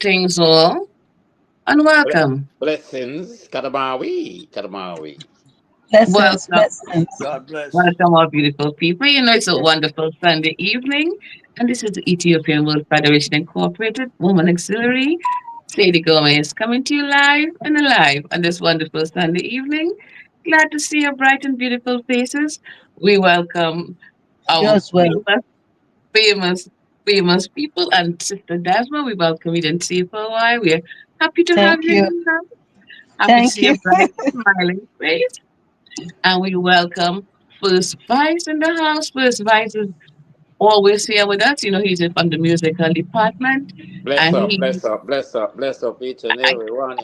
Greetings all and welcome. Blessings, Kadamawi, Kadamawi. Blessings, Welcome, blessings. God bless. welcome all beautiful people. You know it's a wonderful Sunday evening, and this is the Ethiopian World Federation Incorporated Woman Auxiliary. Lady Gomez coming to you live and alive on this wonderful Sunday evening. Glad to see your bright and beautiful faces. We welcome our Yours well. famous, famous people and Sister Desma. We welcome you. Didn't see you for a while. We're happy to have Thank you you. in the house. Happy to Thank see your you. bright, smiling face. And we welcome First Vice in the house. First Vice is always here with us. You know, he's from the musical department. Bless And up, he, bless up, bless up, bless up each and I every one.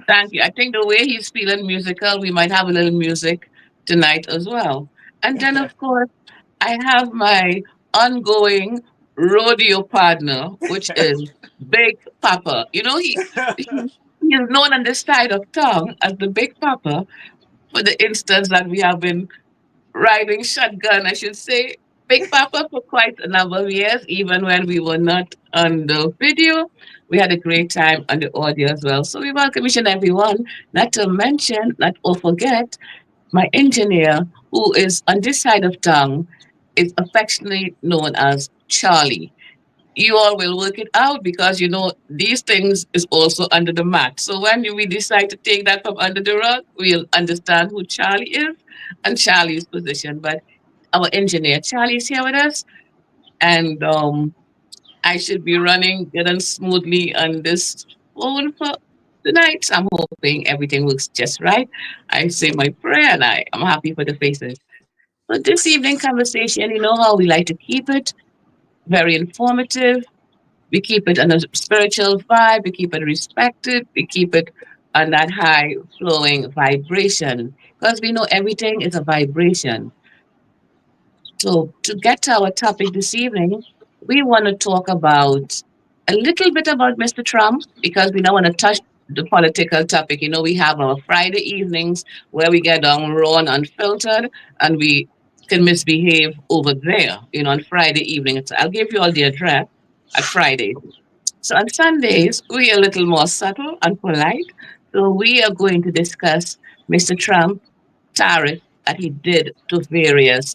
thank you. I think the way he's feeling musical, we might have a little music tonight as well. And then, of course, I have my ongoing rodeo partner, which is Big Papa. You know, he is known on this side of town as the Big Papa for the instance that we have been riding shotgun, I should say, Big Papa for quite a number of years, even when we were not on the video. We had a great time on the audio as well. So we welcome each and everyone, not to mention, not or forget, my engineer, who is on this side of town, is affectionately known as Charlie. You all will work it out because you know these things is also under the mat. So when we decide to take that from under the rug, we'll understand who Charlie is and Charlie's position. But our engineer Charlie is here with us, and I should be running good and smoothly on this phone for tonight. So I'm hoping everything works just right. I say my prayer and I'm happy for the faces. But this evening conversation, you know how we like to keep it very informative. We keep it on a spiritual vibe. We keep it respected. We keep it on that high flowing vibration because we know everything is a vibration. So, to get to our topic this evening, we want to talk about a little bit about Mr. Trump because we don't want to touch the political topic. You know, we have our Friday evenings where we get on raw and unfiltered and we can misbehave over there, you know, on Friday evening. So I'll give you all the address at Fridays. So on Sundays, we are a little more subtle and polite. So we are going to discuss Mr. Trump tariff that he did to various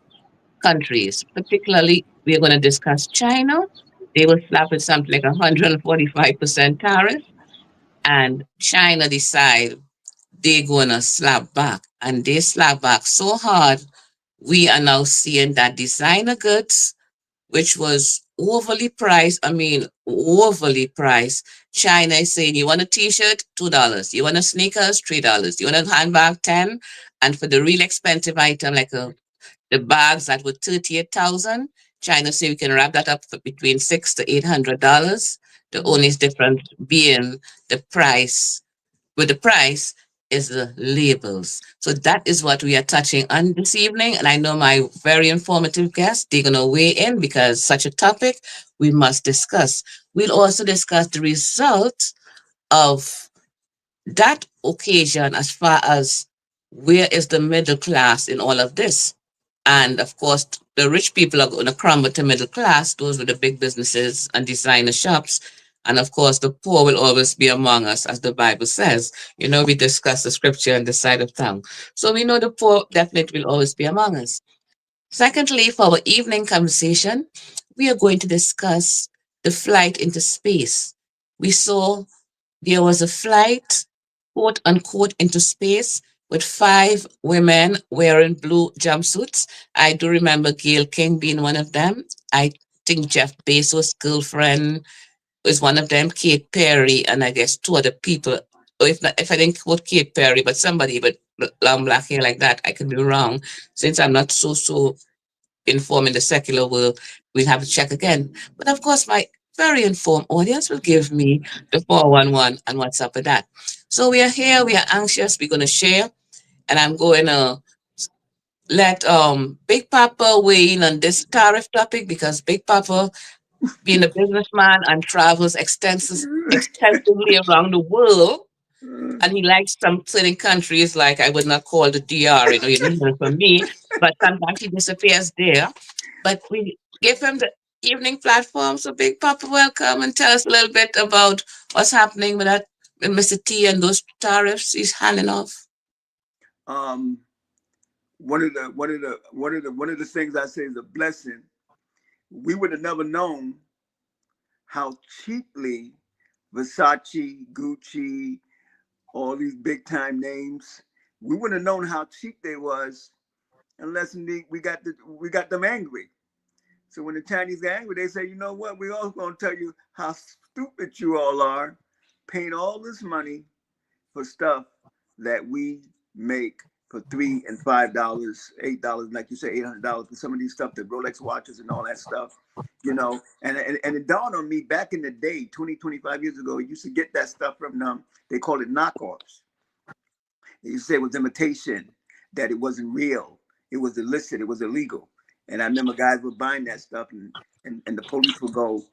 countries. Particularly, we are going to discuss China. They will slap with something like 145% tariff, and China decide they're going to slap back. And they slap back so hard, we are now seeing that designer goods which was overly priced. I mean, overly priced. China is saying you want a t-shirt, $2. You want a sneakers, $3. You want a handbag, 10. And for the real expensive item, like the bags that were 38,000, China say we can wrap that up for between $600 to $800. The only difference being the price with the price is the labels. So that is what we are touching on this evening. And I know my very informative guests, they're going to weigh in because such a topic we must discuss. We'll also discuss the result of that occasion as far as where is the middle class in all of this. And of course, the rich people are going to crumble to middle class, those with the big businesses and designer shops. And of course, the poor will always be among us, as the Bible says. You know, we discuss the scripture on the side of tongue. So we know the poor definitely will always be among us. Secondly, for our evening conversation, we are going to discuss the flight into space. We saw there was a flight, quote unquote, into space with 5 women wearing blue jumpsuits. I do remember Gail King being one of them. I think Jeff Bezos' girlfriend is one of them, Kate Perry, and I guess 2 other people. Or if not, if I didn't quote Kate Perry, but somebody with long black hair like that, I could be wrong. Since I'm not so informed in the secular world, we'll have to check again. But of course, my very informed audience will give me the 411 and what's up with that. So we are here, we are anxious, we're going to share, and I'm going to let Big Papa weigh in on this tariff topic because Big Papa, being a businessman and travels extensively around the world, and he likes some certain countries, like I would not call the DR, you didn't hear from me, but sometimes he disappears there. But we give him the evening platform. So, Big Papa, welcome and tell us a little bit about what's happening with that, with Mr. T and those tariffs he's handing off. Um, one of the things I say is a blessing. We would have never known how cheaply Versace, Gucci, all these big time names. We wouldn't have known how cheap they was unless indeed we got them angry. So when the Chinese get angry, they say, you know what? We all gonna tell you how stupid you all are, paying all this money for stuff that we make for $3 and $5, $8, like you say, $800 for some of these stuff, the Rolex watches and all that stuff, And it dawned on me back in the day, 20, 25 years ago, you used to get that stuff from them. They called it knockoffs. They used to say it was imitation, that it wasn't real, it was illicit, it was illegal. And I remember guys were buying that stuff, and the police would go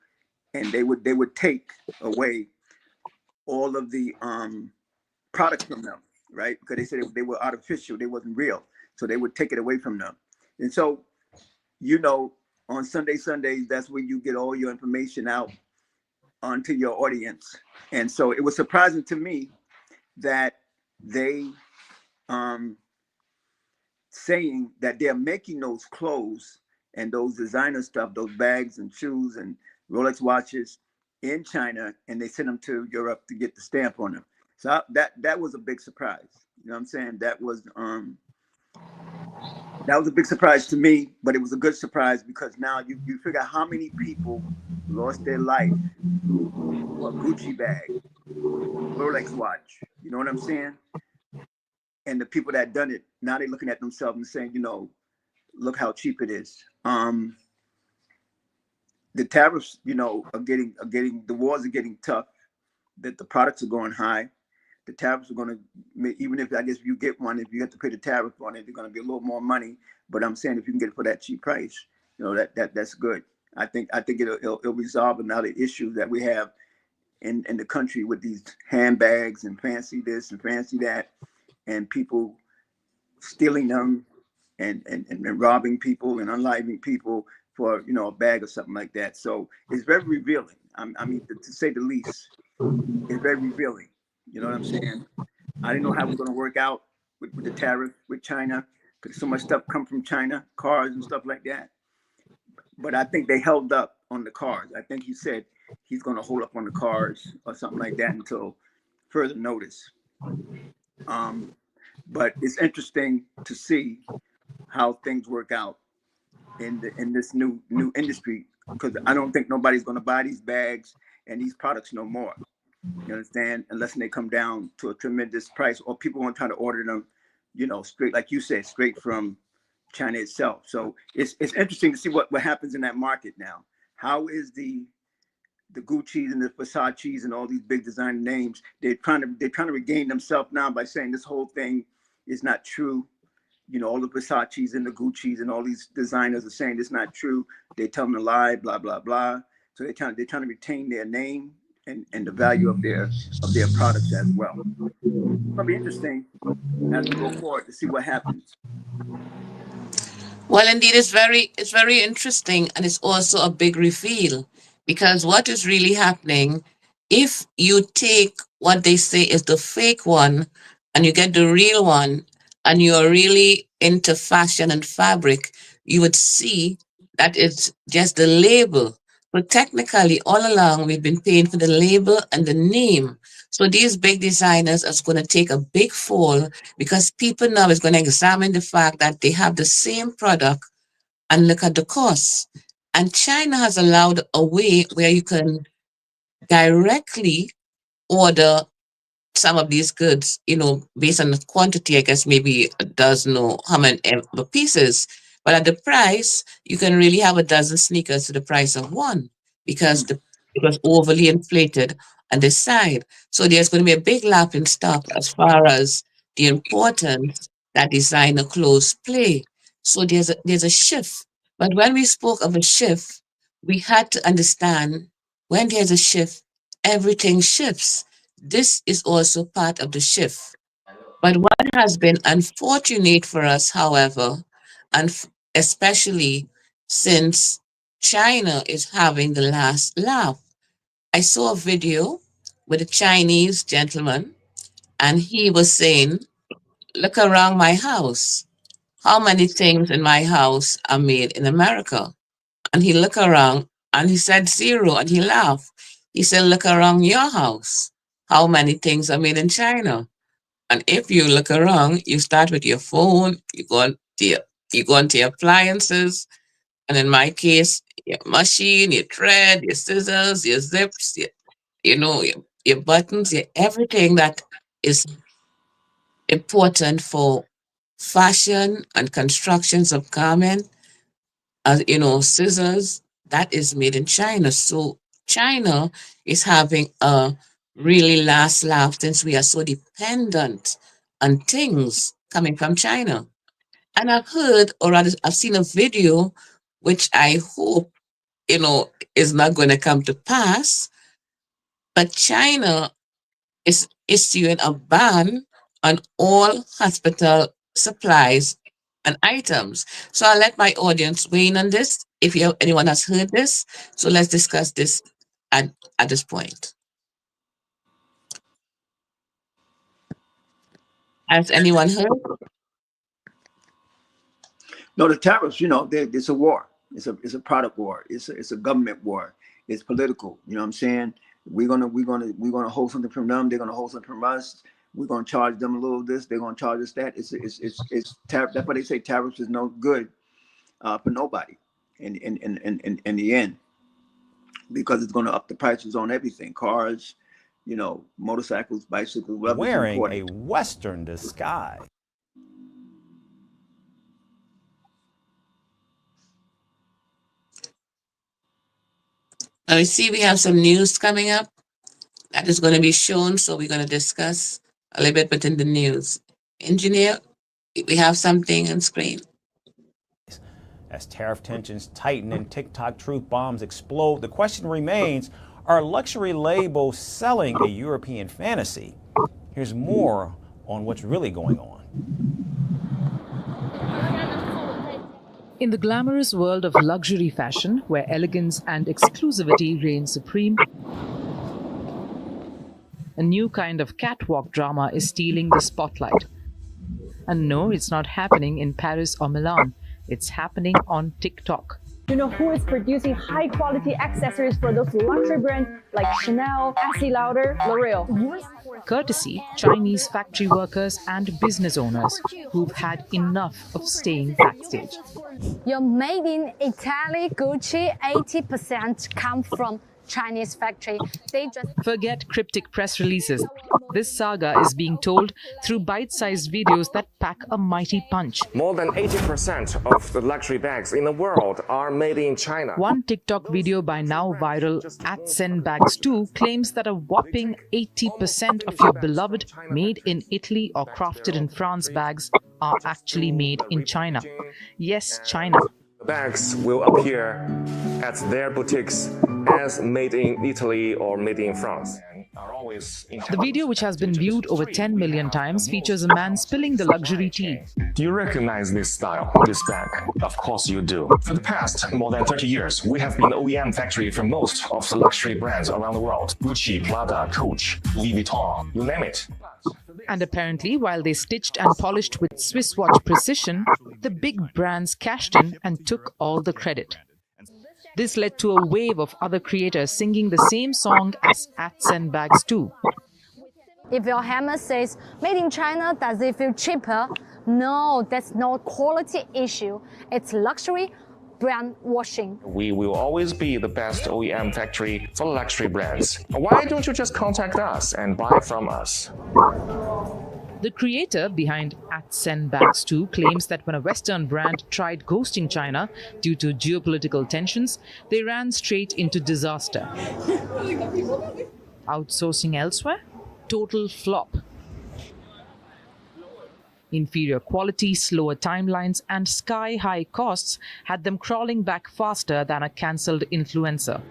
and they would take away all of the products from them, right? Because they said they were artificial, they wasn't real. So they would take it away from them. And so, you know, on Sundays, that's where you get all your information out onto your audience. And so it was surprising to me that they um saying that they're making those clothes and those designer stuff, those bags and shoes and Rolex watches in China, and they send them to Europe to get the stamp on them. So that was a big surprise. You know what I'm saying? That was a big surprise to me, but it was a good surprise because now you figure out how many people lost their life for a Gucci bag, Rolex watch. You know what I'm saying? And the people that done it, now they're looking at themselves and saying, look how cheap it is. The tariffs, are getting the wars are getting tough. That the products are going high. The tariffs are going to, even if I guess if you get one, if you have to pay the tariff on it, they're going to be a little more money. But I'm saying if you can get it for that cheap price, that's good. I think it'll resolve another issue that we have in the country with these handbags and fancy this and fancy that, and people stealing them and robbing people and unliving people for a bag or something like that. So it's very revealing. I mean, to say the least, it's very revealing. You know what I'm saying? I didn't know how it was going to work out with the tariff with China because so much stuff come from China, cars and stuff like that. But I think they held up on the cars. I think he said he's going to hold up on the cars or something like that until further notice. Um, but it's interesting to see how things work out in this new industry because I don't think nobody's going to buy these bags and these products no more. You understand? Unless they come down to a tremendous price, or people want to try to order them, straight, like you said, straight from China itself. So it's interesting to see what happens in that market now. How is the Gucci's and the Versace's and all these big designer names? They're trying to regain themselves now by saying this whole thing is not true. All the Versace's and the Gucci's and all these designers are saying it's not true. They tell them a lie, blah blah blah. So they're trying to retain their name and the value of their products as well. It's gonna be interesting as we go forward to see what happens. Well, indeed, it's very interesting, and it's also a big reveal because what is really happening if you take what they say is the fake one and you get the real one, and you are really into fashion and fabric, you would see that it's just the label. But technically, all along, we've been paying for the label and the name. So these big designers are going to take a big fall because people now is going to examine the fact that they have the same product and look at the costs. And China has allowed a way where you can directly order some of these goods, based on the quantity, I guess maybe a dozen or how many pieces. But at the price, you can really have a dozen sneakers to the price of one because Mm, it was overly inflated on the side. So there's going to be a big lap in stock as far as the importance that designer clothes play. So there's a shift. But when we spoke of a shift, we had to understand when there's a shift, everything shifts. This is also part of the shift. But what has been unfortunate for us, however, and especially since China is having the last laugh. I saw a video with a Chinese gentleman, and he was saying, "Look around my house. How many things in my house are made in America?" And he looked around and he said zero, and he laughed. He said, "Look around your house. How many things are made in China?" And if you look around, you start with your phone, you go into your appliances, and in my case, your machine, your thread, your scissors, your zips, your buttons, everything that is important for fashion and constructions of garment, scissors, that is made in China. So China is having a really last laugh since we are so dependent on things coming from China. And I've heard, or rather, I've seen a video, which I hope, is not going to come to pass. But China is issuing a ban on all hospital supplies and items. So I'll let my audience weigh in on this if anyone has heard this. So let's discuss this at this point. Has anyone heard? No, the tariffs, it's a war. It's a product war. It's a government war. It's political. You know what I'm saying? We're gonna hold something from them. They're gonna hold something from us. We're gonna charge them a little this. They're gonna charge us that. It's tariff. That's why they say tariffs is no good for nobody in the end, because it's gonna up the prices on everything. Cars, motorcycles, bicycles, whatever. Wearing a Western disguise. Now you see we have some news coming up that is going to be shown. So we're going to discuss a little bit within the news. Engineer, we have something on screen. As tariff tensions tighten and TikTok truth bombs explode, the question remains, are luxury labels selling a European fantasy? Here's more on what's really going on. In the glamorous world of luxury fashion, where elegance and exclusivity reign supreme, a new kind of catwalk drama is stealing the spotlight. And no, it's not happening in Paris or Milan. It's happening on TikTok. You know who is producing high-quality accessories for those luxury brands like Chanel, Estee Lauder, L'Oreal? Courtesy Chinese factory workers and business owners who've had enough of staying backstage. Your made in Italy Gucci 80% come from Chinese factory. They just Forget cryptic press releases. This saga is being told through bite-sized videos that pack a mighty punch. More than 80% of the luxury bags in the world are made in China. One TikTok video by now viral @SendBags2 claims that a whopping 80% of your beloved made in Italy or crafted in France bags are actually made in China. Yes, China. The bags will appear at their boutiques as made in Italy or made in France. The video, which has been viewed over 10 million times, features a man spilling the luxury tea. Do you recognize this style, this bag? Of course you do. For the past more than 30 years, we have been the OEM factory for most of the luxury brands around the world. Gucci, Prada, Coach, Louis Vuitton, you name it. And apparently, while they stitched and polished with Swiss watch precision, the big brands cashed in and took all the credit. This led to a wave of other creators singing the same song as @SendBags2. if your hammer says made in China, does it feel cheaper? No, that's not quality issue. It's luxury brand washing. We will always be the best OEM factory for luxury brands. Why don't you just contact us and buy from us? The creator behind @SendBags2 claims that when a Western brand tried ghosting China due to geopolitical tensions, they ran straight into disaster. Outsourcing elsewhere? Total flop. Inferior quality, slower timelines, and sky-high costs had them crawling back faster than a cancelled influencer.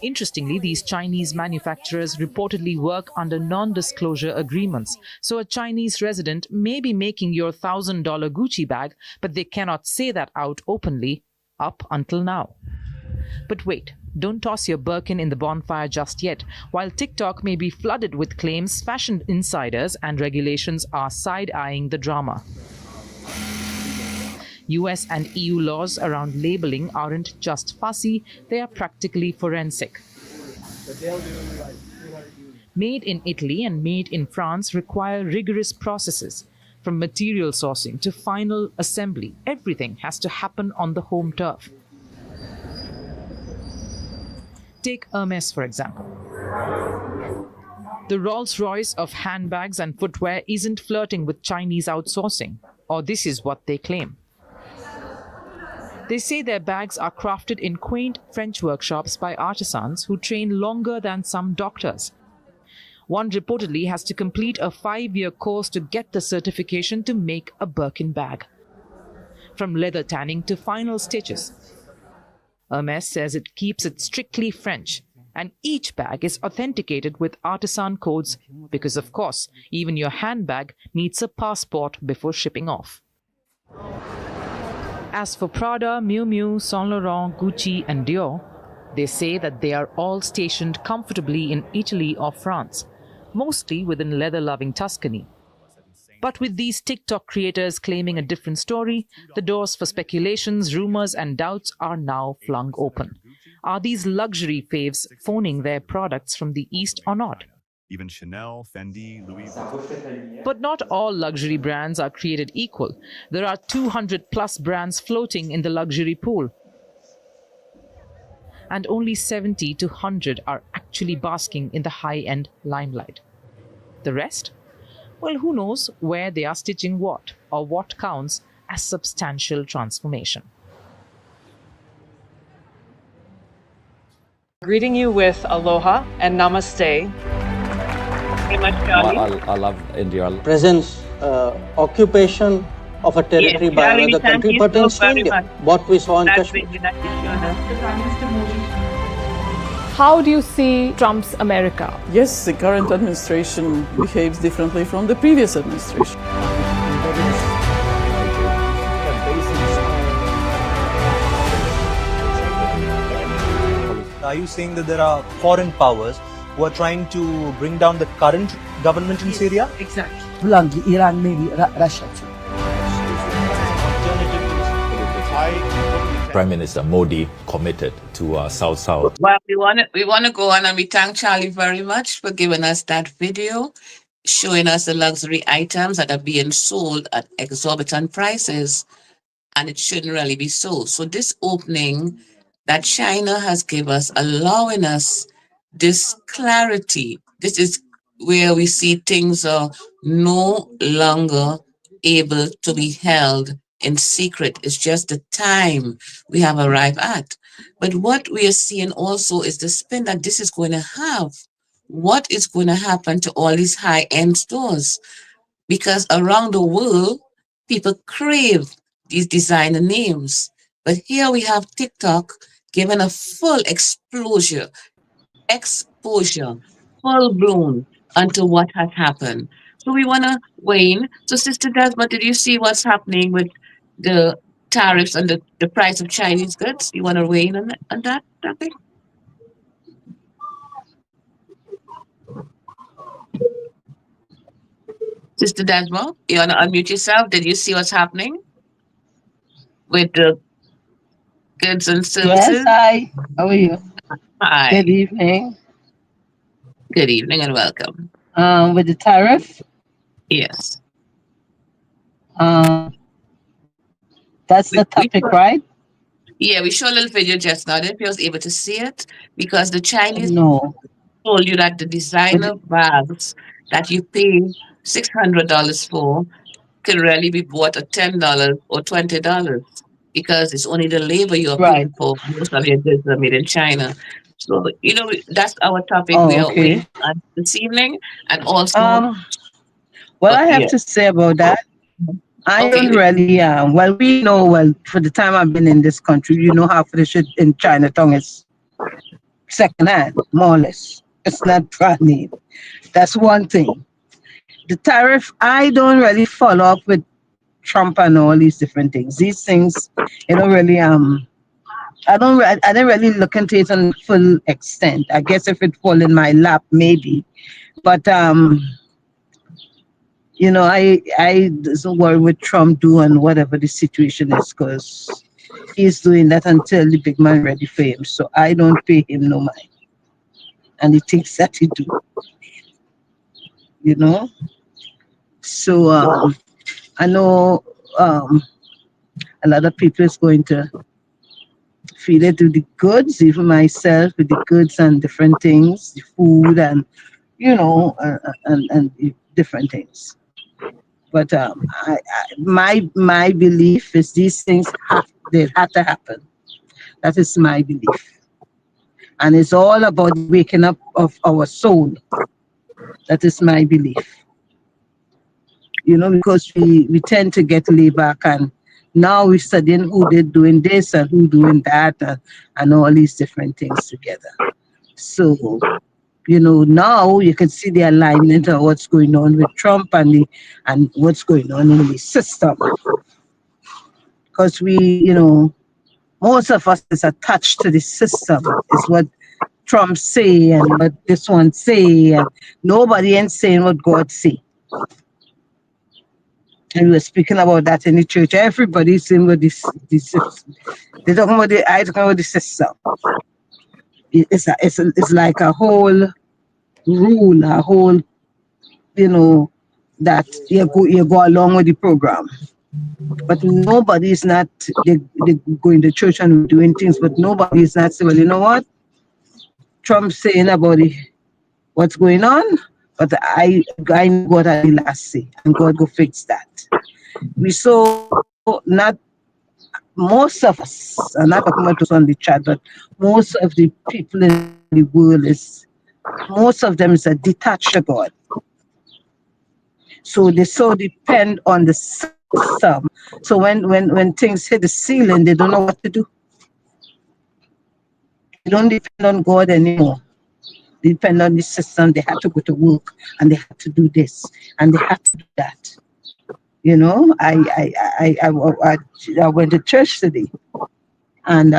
Interestingly, these Chinese manufacturers reportedly work under non-disclosure agreements. So a Chinese resident may be making your $1,000 Gucci bag, but they cannot say that out openly up until now. But wait, don't toss your Birkin in the bonfire just yet. While TikTok may be flooded with claims, fashion insiders and regulations are side-eyeing the drama. US and EU laws around labeling aren't just fussy, they are practically forensic. Made in Italy and made in France require rigorous processes. From material sourcing to final assembly, everything has to happen on the home turf. Take Hermes, for example. The Rolls-Royce of handbags and footwear isn't flirting with Chinese outsourcing, or this is what they claim. They say their bags are crafted in quaint French workshops by artisans who train longer than some doctors. One reportedly has to complete a 5-year course to get the certification to make a Birkin bag. From leather tanning to final stitches. Hermes says it keeps it strictly French, and each bag is authenticated with artisan codes because, of course, even your handbag needs a passport before shipping off. As for Prada, Miu Miu, Saint Laurent, Gucci and Dior, they say that they are all stationed comfortably in Italy or France, mostly within leather-loving Tuscany. But with these TikTok creators claiming a different story, the doors for speculations, rumors and doubts are now flung open. Are these luxury faves phoning their products from the East or not? Even Chanel, Fendi, Louis Vuitton. But not all luxury brands are created equal. There are 200 plus brands floating in the luxury pool. And only 70 to 100 are actually basking in the high-end limelight. The rest? Well, who knows where they are stitching what, or what counts as substantial transformation. Greeting you with aloha and namaste. I love India. Presence, occupation of a territory by another country pertains to India. What we saw in Kashmir. How do you see Trump's America? Yes, the current administration behaves differently from the previous administration. Are you saying that there are foreign powers who are trying to bring down the current government in Syria? Exactly. Bluntly, Iran, maybe Russia too. Prime Minister Modi committed to South-South. Well, we want to go on, and we thank Charlie very much for giving us that video, showing us the luxury items that are being sold at exorbitant prices, and it shouldn't really be so. So this opening that China has given us, allowing us this clarity, this is where we see things are no longer able to be held in secret. It's just the time we have arrived at. But what we are seeing also is the spin that this is going to have. What is going to happen to all these high-end stores? Because around the world, people crave these designer names. But here we have TikTok giving a full exposure, full blown onto what has happened. So we want to, Wayne, so Sister Desmond, did you see what's happening with the tariffs and the price of Chinese goods? You want to weigh in on that topic? Sister Desmond, you want to unmute yourself? Did you see what's happening with the goods and services? Yes, hi. How are you? Hi. Good evening. Good evening and welcome. With the tariff? Yes. That's the topic, right? Yeah, we showed a little video just now. I don't know if you was able to see it, because the Chinese No. told you that the designer bags that you pay $600 for can really be bought at $10 or $20, because it's only the labor you're paying for. Most of your goods are made in China. So, that's our topic we are with this evening. And also... well, I have to say about that, I don't really, we know, for the time I've been in this country, half of the shit in Chinatown is secondhand, more or less. It's not brand name. That's one thing. The tariff, I don't really follow up with Trump and all these different things. These things, don't really I didn't really look into it on full extent. I guess if it fall in my lap, maybe. But I doesn't worry what Trump do and whatever the situation is, because he's doing that until the big man ready for him. So I don't pay him no mind. And the things that he do, you know. So I know a lot of people is going to feel it with the goods, even myself with the goods and different things, the food and and different things. But my belief is these things they have to happen. That is my belief, and it's all about waking up of our soul. That is my belief. Because we tend to get laid back, and now we're studying who they're doing this and who doing that, and all these different things together. So now you can see the alignment of what's going on with Trump and what's going on in the system. Because most of us is attached to the system, is what Trump say and what this one say, and nobody ain't saying what God say. And we were speaking about that in the church. Everybody's saying what this they're talking about I talking about the system. It's like a whole rule, a whole that you go along with the program. But nobody's not they going to church and doing things, but nobody is not saying, well, you know what? Trump's saying about what's going on, but I know God had the last say, and God go fix that. We saw not most of us, I'm not talking about those on the chat, but most of the people in the world most of them is a detached God. So they so depend on the system. So when things hit the ceiling, they don't know what to do. They don't depend on God anymore. They depend on the system. They have to go to work, and they have to do this, and they have to do that. I went to church today, and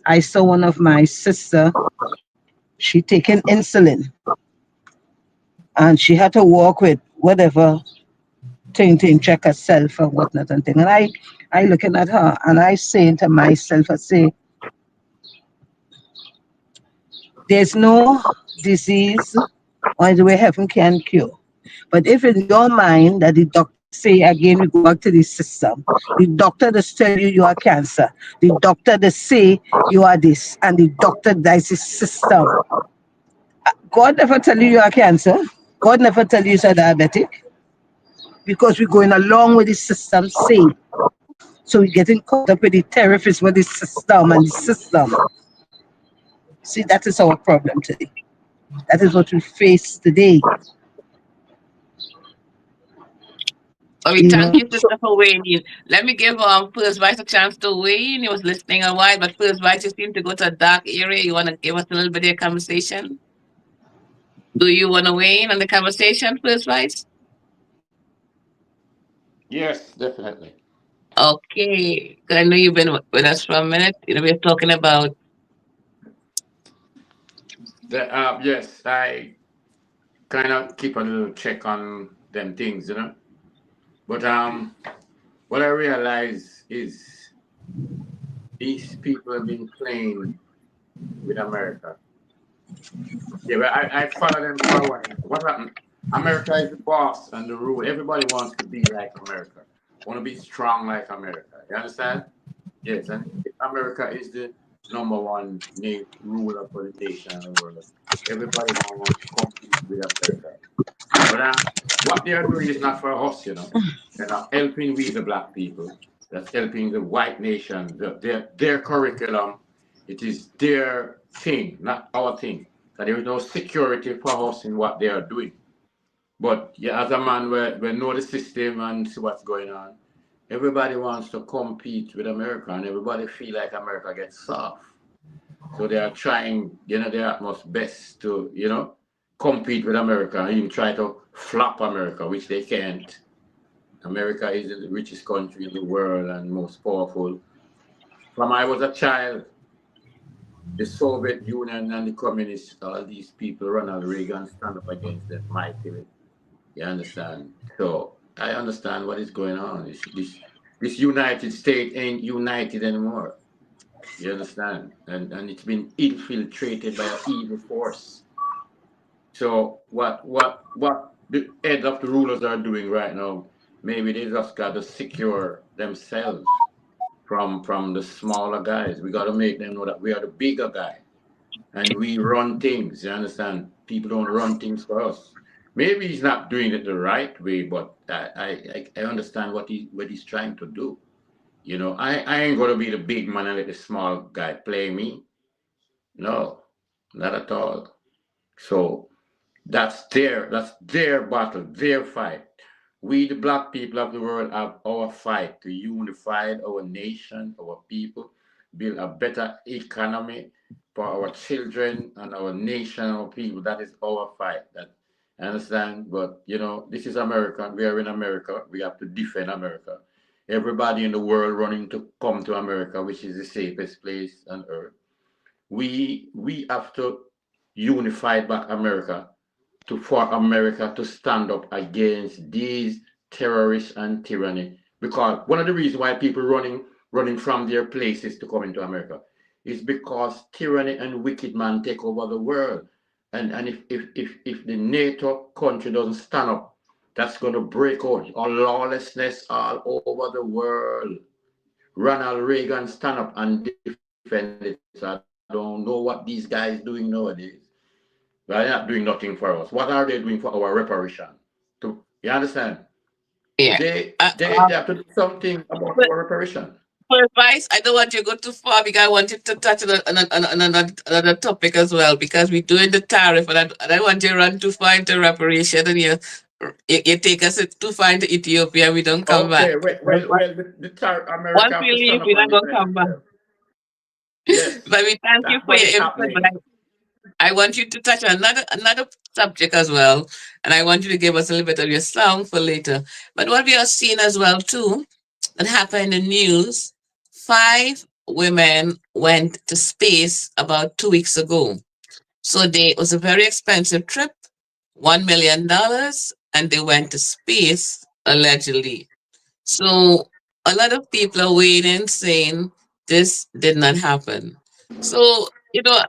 I saw one of my sister. She taking insulin, and she had to walk with whatever thing check herself and whatnot and thing. And I looking at her, and I saying to myself, I say, there's no disease or the way heaven can cure. But if in your mind that the doctor say, again, we go back to the system, the doctor does tell you are cancer, the doctor does say you are this, and the doctor dies the system. God never tell you are cancer. God never tell you you're diabetic, because we're going along with the system saying. So we're getting caught up with the therapists with the system and the system. See, that is our problem today. That is what we face today. Well, we thank you, sister, for weighing in. Let me give First Vice a chance to weigh in. He was listening a while, but First Vice, you seem to go to a dark area. You want to give us a little bit of your conversation? Do you want to weigh in on the conversation, First Vice? Yes, definitely. Okay. I know you've been with us for a minute. We're talking about. Yes, I kind of keep a little check on them things, But what I realize is these people have been playing with America. Yeah, but I follow them for a while. What happened? America is the boss and the rule. Everybody wants to be like America. Want to be strong like America. You understand? Yes, and America is the number one ruler for the nation and the world. Everybody wants to compete with America. But what they are doing is not for us, They're not helping we the black people. That's helping the white nation. Their curriculum, it is their thing, not our thing. So there is no security for us in what they are doing. But yeah, as a man, we know the system and see what's going on. Everybody wants to compete with America, and everybody feel like America gets soft. So they are trying, their utmost best to, compete with America and even try to flop America, which they can't. America is the richest country in the world and most powerful from I was a child, the Soviet Union and the communists, all these people, Ronald Reagan, stand up against them mightily. You understand? So I understand what is going on. This United States ain't united anymore. You understand? And it's been infiltrated by an evil force. So what the head of the rulers are doing right now, maybe they just got to secure themselves from the smaller guys. We got to make them know that we are the bigger guy and we run things. You understand? People don't run things for us. Maybe he's not doing it the right way, but I understand what he's trying to do. I ain't gonna be the big man and let the small guy play me. No, not at all. So that's their battle, their fight. We, the black people of the world, have our fight to unify our nation, our people, build a better economy for our children and our nation, our people. That is our fight. That I understand, but this is America. We are in America. We have to defend America. Everybody in the world running to come to America, which is the safest place on earth. We have to unify back America for America to stand up against these terrorists and tyranny. Because one of the reasons why people running from their places to come into America is because tyranny and wicked man take over the world. And if the NATO country doesn't stand up, that's going to break out all lawlessness all over the world. Ronald Reagan stand up and defend it. So I don't know what these guys doing nowadays. They're not doing nothing for us. What are they doing for our reparation? You understand? Yeah. They have to do something about our reparation. For advice, I don't want you to go too far because I want you to touch on another topic as well because we're doing the tariff and I don't want you to run too far into reparation and you take us too far into Ethiopia and we don't come Okay, back. well, America Once have we to stand leave, up we're and not going to defend come back. itself. Yes, But we thank you that's for what your is input. But happening. I want you to touch on another subject as well, and I want you to give us a little bit of your song for later. But what we are seeing as well too, that happened in the news, 5 women went to space about 2 weeks ago. So it was a very expensive trip, $1 million, and they went to space allegedly. So a lot of people are waiting, saying this did not happen. So,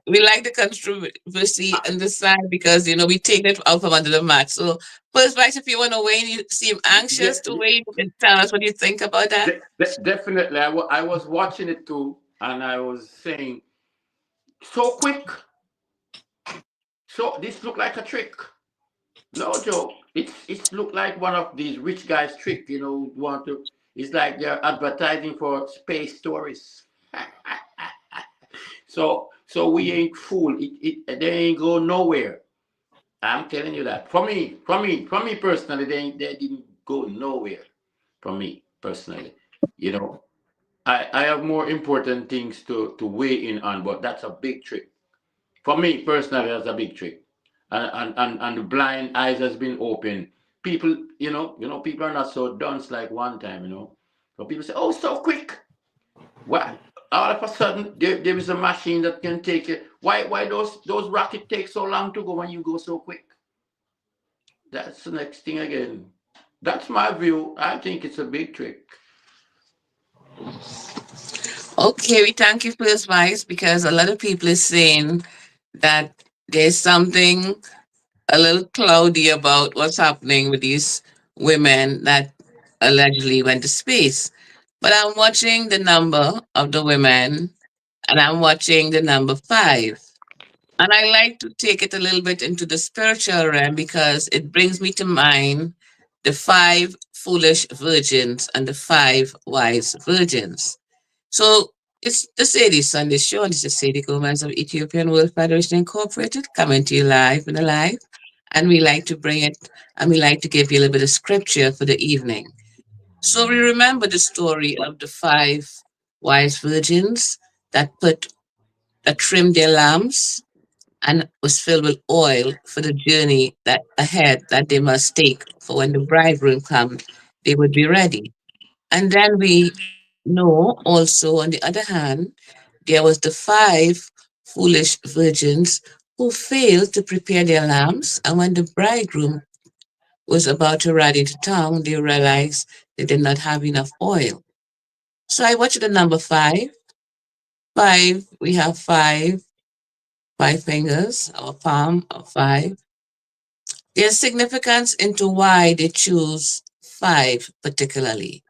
we like the controversy on this side because, we take it out from under the mat. So, first, Vice, if you want to weigh in, you seem Yeah, anxious to weigh in. You can tell us what you think about that. definitely. I was watching it too, and I was saying, so quick. So this looked like a trick. No joke. It's looked like one of these rich guys' trick. Want to. It's like they're advertising for space tourists. So we ain't fool. They ain't go nowhere. I'm telling you that. For me personally, they didn't go nowhere. For me personally, you know, I have more important things to weigh in on, but that's a big trick. For me personally, that's a big trick. And the blind eyes has been open. People, people are not so dunce like one time. So people say, oh, so quick. What? All of a sudden, there is a machine that can take it. Why those rockets take so long to go when you go so quick? That's the next thing again. That's my view. I think it's a big trick. Okay, we thank you for this advice because a lot of people is saying that there's something a little cloudy about what's happening with these women that allegedly went to space. But I'm watching the number of the women and I'm watching the number 5. And I like to take it a little bit into the spiritual realm because it brings me to mind the 5 foolish virgins and the 5 wise virgins. So it's the Sadie Sunday Show, and it's the Sadie Gomez of Ethiopian World Federation Incorporated coming to you live and alive. And we like to bring it and we like to give you a little bit of scripture for the evening. So we remember the story of the 5 wise virgins that trimmed their lamps and was filled with oil for the journey that ahead that they must take for when the bridegroom comes, they would be ready. And then we no, also, on the other hand, there was the 5 foolish virgins who failed to prepare their lamps, and when the bridegroom was about to ride into town, they realized they did not have enough oil. So I watched the number five. Five, we have five fingers, our palm of five. There's significance into why they choose five particularly.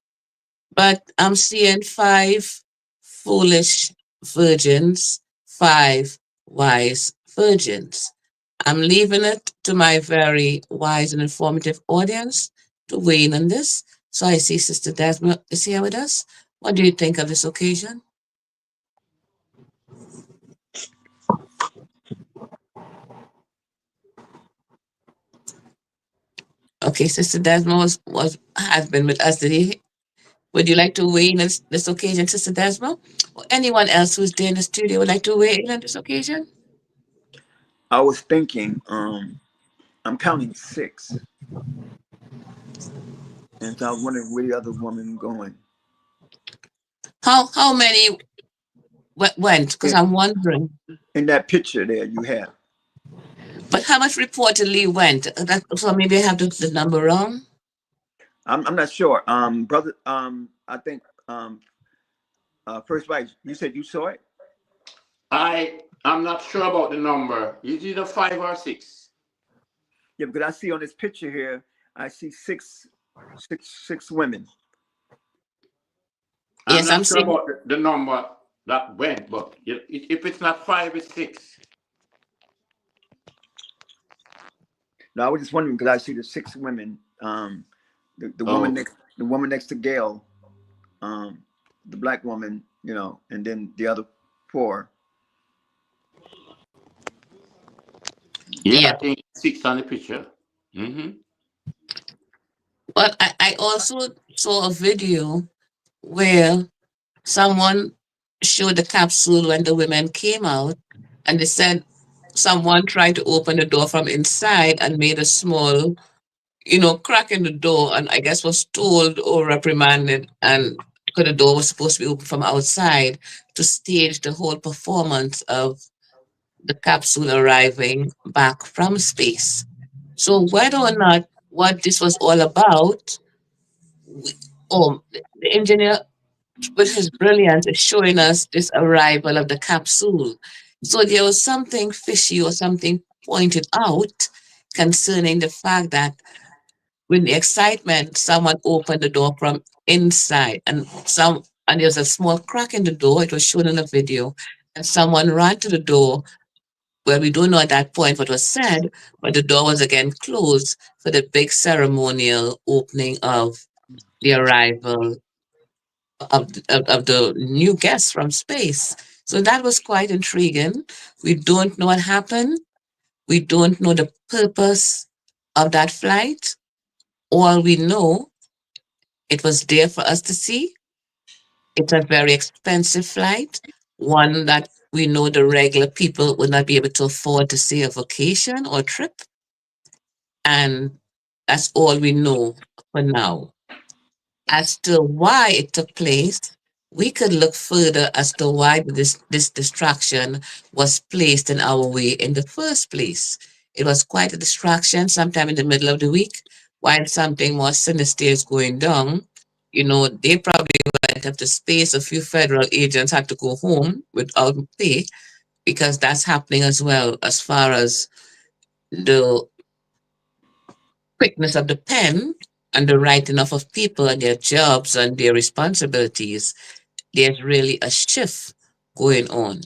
But I'm seeing 5 foolish virgins, 5 wise virgins. I'm leaving it to my very wise and informative audience to weigh in on this. So I see Sister Desmond is here with us. What do you think of this occasion? Okay, Sister Desmond has been with us today. Would you like to weigh in on this occasion, Sister Desmond? Or anyone else who's there in the studio would like to weigh in on this occasion? I was thinking, I'm counting 6. And so I was wondering where the other woman going. How many went? Because I'm wondering. In that picture there you have. But how much reportedly went? So maybe I have the number wrong. I'm not sure. Brother, I think First Vice, you said you saw it? I'm not sure about the number. Is it either 5 or 6? Yeah, because I see on this picture here, I see six women. I'm not sure about the number that went, but if it's not 5, it's 6. No, I was just wondering because I see the 6 women. The woman next to Gail, the black woman, and then the other 4. Yeah, I think 6 on the picture. Mm-hmm. But I also saw a video where someone showed the capsule when the women came out, and they said someone tried to open the door from inside and made a small, crack in the door, and I guess was told or reprimanded, and because the door was supposed to be open from outside to stage the whole performance of the capsule arriving back from space. So whether or not what this was all about, the engineer with his brilliance is showing us this arrival of the capsule. So there was something fishy or something pointed out concerning the fact that with the excitement, someone opened the door from inside and there's a small crack in the door. It was shown in a video, and someone ran to the door where we don't know at that point what was said, but the door was again closed for the big ceremonial opening of the arrival of the new guests from space. So that was quite intriguing. We don't know what happened. We don't know the purpose of that flight. All we know, it was there for us to see. It's a very expensive flight, one that we know the regular people would not be able to afford to see a vacation or trip. And that's all we know for now. As to why it took place, we could look further as to why this distraction was placed in our way in the first place. It was quite a distraction sometime in the middle of the week while something more sinister is going down. They probably went up to space. A few federal agents had to go home without pay because that's happening as well as far as the quickness of the pen and the writing off of people and their jobs and their responsibilities. There's really a shift going on.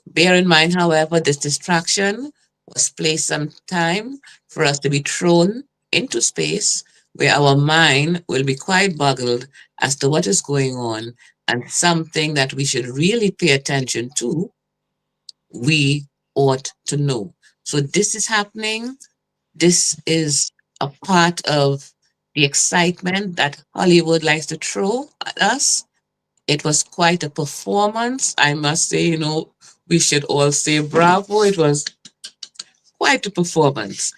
Bear in mind, however, this distraction was placed some time for us to be thrown into space where our mind will be quite boggled as to what is going on, and something that we should really pay attention to, we ought to know. So this is happening. This is a part of the excitement that Hollywood likes to throw at us. It was quite a performance. I must say, we should all say bravo. It was quite a performance.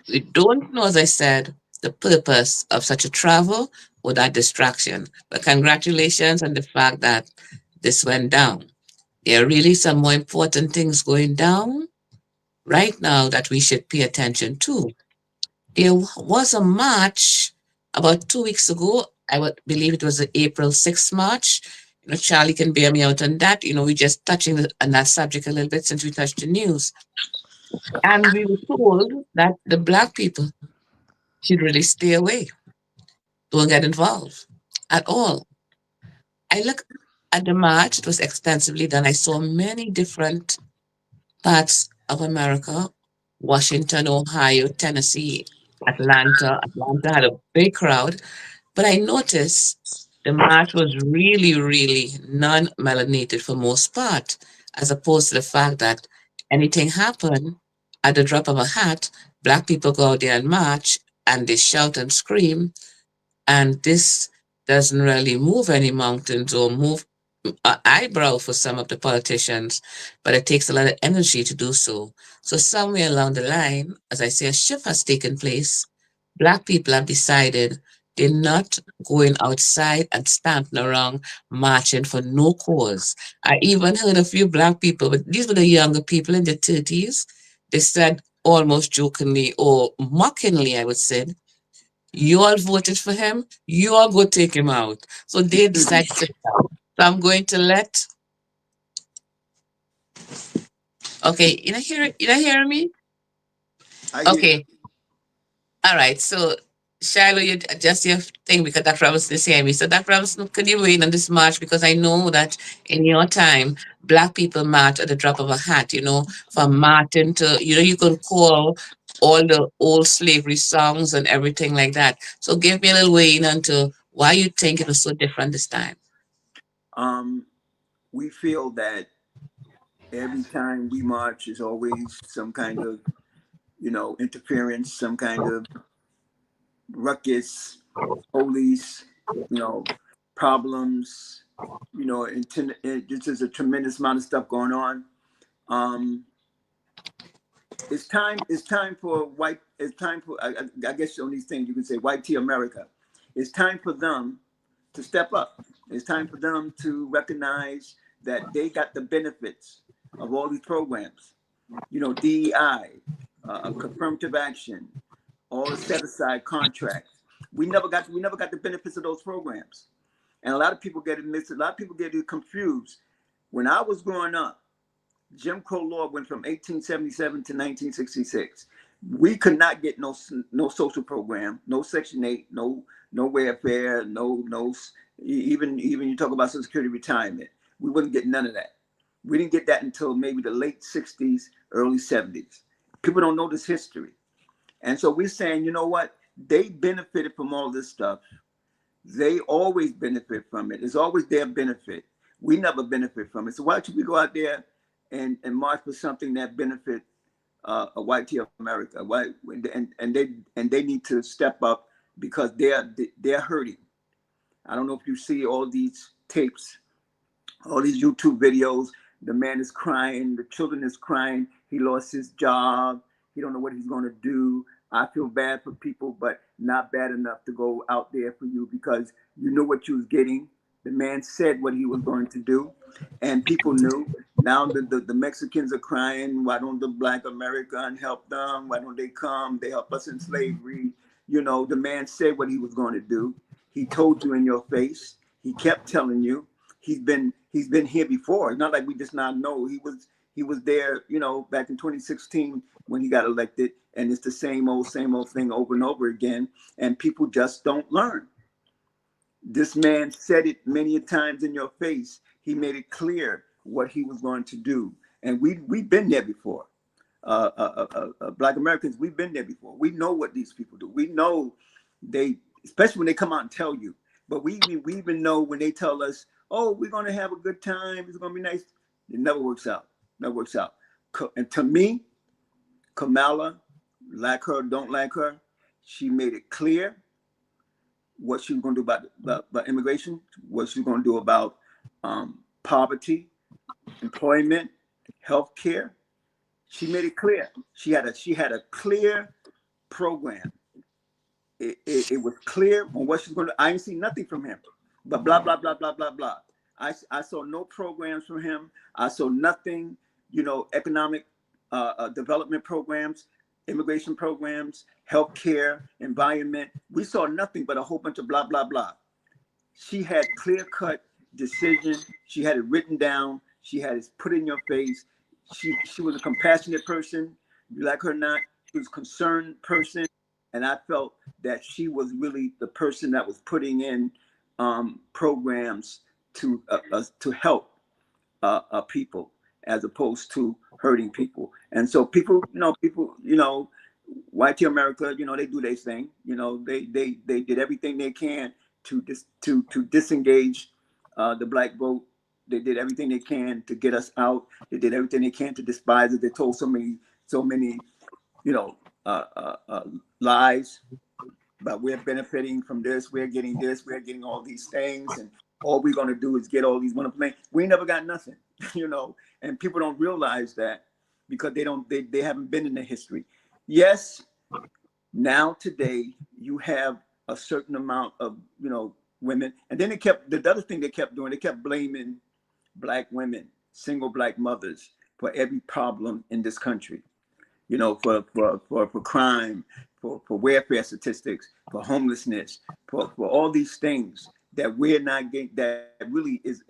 We don't know, as I said, the purpose of such a travel, or that distraction. But congratulations on the fact that this went down. There are really some more important things going down right now that we should pay attention to. There was a march about 2 weeks ago. I would believe it was the April 6th march. Charlie can bear me out on that. We're just touching on that subject a little bit since we touched the news. And we were told that the Black people should really stay away. Don't get involved at all. I looked at the march. It was extensively done. I saw many different parts of America, Washington, Ohio, Tennessee, Atlanta. Atlanta had a big crowd. But I noticed the march was really, really non-melanated for most part, as opposed to the fact that anything happened at the drop of a hat, Black people go out there and march and they shout and scream, and this doesn't really move any mountains or move an eyebrow for some of the politicians, but it takes a lot of energy to do so. So somewhere along the line, as I say, a shift has taken place. Black people have decided they're not going outside and stamping around marching for no cause. I even heard a few Black people, but these were the younger people in their 30s. They said almost jokingly or mockingly, I would say, you all voted for him, you all go take him out. So they decided to sit down. So I'm going to let. Okay, you not hearing me? Okay, all right. So Shiloh, you adjust your thing because Dr. Robinson is hearing me. So Dr. Robinson, could you weigh in on this march? Because I know that in your time, Black people march at the drop of a hat, from Martin to, you can call all the old slavery songs and everything like that. So give me a little weigh in onto why you think it was so different this time. We feel that every time we march is always some kind of, interference, some kind of ruckus, police, problems, just there's a tremendous amount of stuff going on. It's time for I guess on these things you can say white tea America. It's time for them to step up. It's time for them to recognize that they got the benefits of all these programs. DEI, confirmative action, all the set aside contracts. We never got the benefits of those programs. And a lot of people get it mixed. A lot of people get it confused. When I was growing up, Jim Crow law went from 1877 to 1966. We could not get no social program, no Section 8, no welfare, no even you talk about Social Security retirement. We wouldn't get none of that. We didn't get that until maybe the late 60s, early 70s. People don't know this history. And so we're saying, you know what? They benefited from all this stuff. They always benefit from it. It's always their benefit. We never benefit from it. So why should we go out there and march for something that benefit a white tea of America? Why? And they need to step up because they're hurting. I don't know if you see all these tapes, all these YouTube videos. The man is crying. The children is crying. He lost his job. He don't know what he's going to do. I feel bad for people, but not bad enough to go out there for you because you knew what you was getting. The man said what he was going to do, and people knew. Now the Mexicans are crying. Why don't the Black American help them? Why don't they come? They help us in slavery. The man said what he was going to do. He told you in your face. He kept telling you. He's been here before. It's not like we just now know. He was there, back in 2016 when he got elected, and it's the same old thing over and over again, and people just don't learn. This man said it many times in your face. He made it clear what he was going to do, and we've been there before. Black Americans, we've been there before. We know what these people do. We know especially when they come out and tell you, but we even know when they tell us, oh, we're going to have a good time, it's going to be nice. It never works out. Never works out. And to me, Kamala, like her, don't like her, she made it clear what she was going to do about immigration, what she was going to do about poverty, employment, health care. She made it clear. She had a clear program. it was clear on what she's going to. I ain't seen nothing from him, but blah blah blah blah blah blah. I saw no programs from him. I saw nothing. Economic development programs, immigration programs, healthcare, environment. We saw nothing but a whole bunch of blah blah blah. She had clear-cut decision. She had it written down. She had it put in your face. She was a compassionate person. You like her or not, she was a concerned person. And I felt that she was really the person that was putting in programs to help people as opposed to hurting people. And so people, white America, they do their thing. They did everything they can to disengage the black vote. They did everything they can to get us out. They did everything they can to despise it. They told so many, lies about we're benefiting from this, we're getting all these things, and all we're going to do is get all these wonderful things. We never got nothing, and people don't realize that because they haven't been in the history. Yes, now today you have a certain amount of women, and then the other thing they kept doing, they kept blaming black women, single black mothers, for every problem in this country. For crime, for welfare statistics, for homelessness, for all these things that we're not getting, that really is